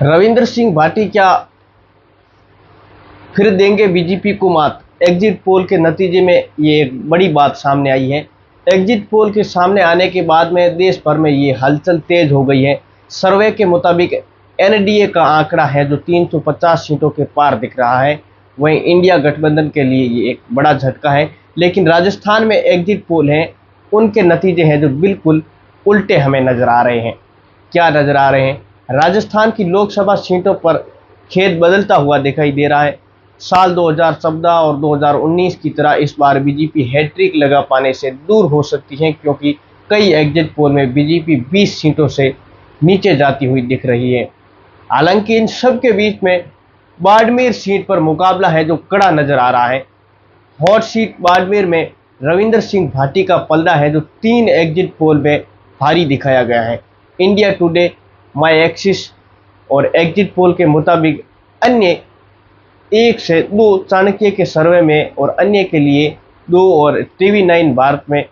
रविंद्र सिंह भाटी क्या फिर देंगे बीजेपी को मात? एग्जिट पोल के नतीजे में ये एक बड़ी बात सामने आई है। एग्जिट पोल के सामने आने के बाद में देश भर में ये हलचल तेज हो गई है। सर्वे के मुताबिक एनडीए का आंकड़ा है जो 350 सीटों के पार दिख रहा है। वहीं इंडिया गठबंधन के लिए ये एक बड़ा झटका है। लेकिन राजस्थान में एग्जिट पोल हैं, उनके नतीजे हैं जो बिल्कुल उल्टे हमें नजर आ रहे हैं। क्या नजर आ रहे हैं? राजस्थान की लोकसभा सीटों पर खेल बदलता हुआ दिखाई दे रहा है। साल 2014 और 2019 की तरह इस बार बीजेपी हैट्रिक लगा पाने से दूर हो सकती है, क्योंकि कई एग्जिट पोल में बीजेपी 20 सीटों से नीचे जाती हुई दिख रही है। हालांकि इन सब के बीच में बाड़मेर सीट पर मुकाबला है जो कड़ा नजर आ रहा है। हॉट सीट बाड़मेर में रविंद्र सिंह भाटी का पलड़ा है जो 3 एग्जिट पोल में भारी दिखाया गया है। इंडिया टुडे, माई एक्सिस और एग्जिट पोल के मुताबिक अन्य 1 से 2 चाणक्य के सर्वे में और अन्य के लिए 2 और TV9 भारत में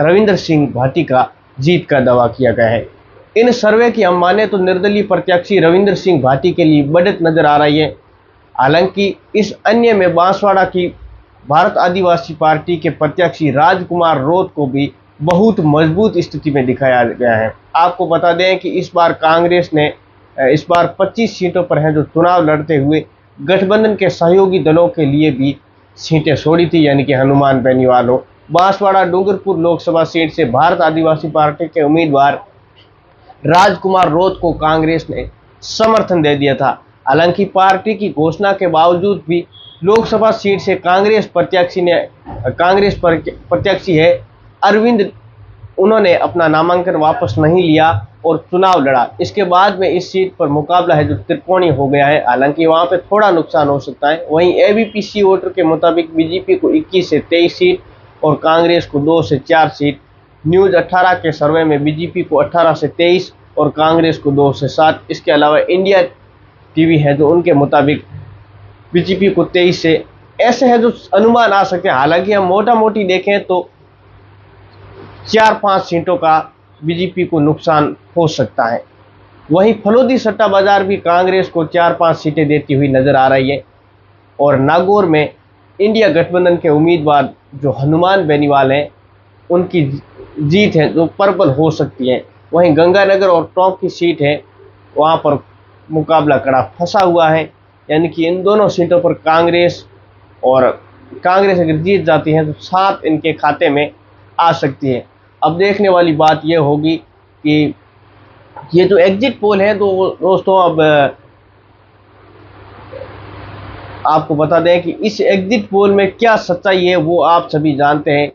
रविंद्र सिंह भाटी का जीत का दावा किया गया है। इन सर्वे की हम माने तो निर्दलीय प्रत्याशी रविंद्र सिंह भाटी के लिए बढ़त नजर आ रही है। हालांकि इस अन्य में बांसवाड़ा की भारत आदिवासी पार्टी के प्रत्याशी राजकुमार रोत को भी बहुत मजबूत स्थिति में दिखाया गया है। आपको बता दें कि इस बार कांग्रेस ने इस बार 25 सीटों पर है जो चुनाव लड़ते हुए गठबंधन के सहयोगी दलों के लिए भी सीटें छोड़ी थी, यानी कि हनुमान बेनीवाल हो। बांसवाड़ा डूंगरपुर लोकसभा सीट से भारत आदिवासी पार्टी के उम्मीदवार राजकुमार रोत को कांग्रेस ने समर्थन दे दिया था। हालांकि पार्टी की घोषणा के बावजूद भी लोकसभा सीट से कांग्रेस प्रत्याशी है अरविंद, उन्होंने अपना नामांकन वापस नहीं लिया और चुनाव लड़ा। इसके बाद में इस सीट पर मुकाबला है जो त्रिकोणीय हो गया है। हालांकि वहां पे थोड़ा नुकसान हो सकता है। वहीं एबीपीसी वोटर के मुताबिक बीजेपी को 21 से 23 सीट और कांग्रेस को 2 से 4 सीट। न्यूज 18 के सर्वे में बीजेपी को 18 से 23 और कांग्रेस को 2 से 7। इसके अलावा इंडिया टीवी है जो उनके मुताबिक बीजेपी को 23 से, ऐसे है जो अनुमान आ सकते हैं। हालांकि हम मोटा मोटी देखें तो 4-5 सीटों का बीजेपी को नुकसान हो सकता है। वहीं फलोदी सट्टा बाजार भी कांग्रेस को 4-5 सीटें देती हुई नजर आ रही है। और नागौर में इंडिया गठबंधन के उम्मीदवार जो हनुमान बेनीवाल हैं, उनकी जीत है जो प्रबल हो सकती है। वहीं गंगानगर और टोंक की सीट है, वहां पर मुकाबला कड़ा फंसा हुआ है, यानी कि इन दोनों सीटों पर कांग्रेस अगर जीत जाती है तो 7 इनके खाते में आ सकती है। अब देखने वाली बात यह होगी कि ये जो एग्जिट पोल है, तो दोस्तों अब आपको बता दें कि इस एग्जिट पोल में क्या सच्चाई है वो आप सभी जानते हैं।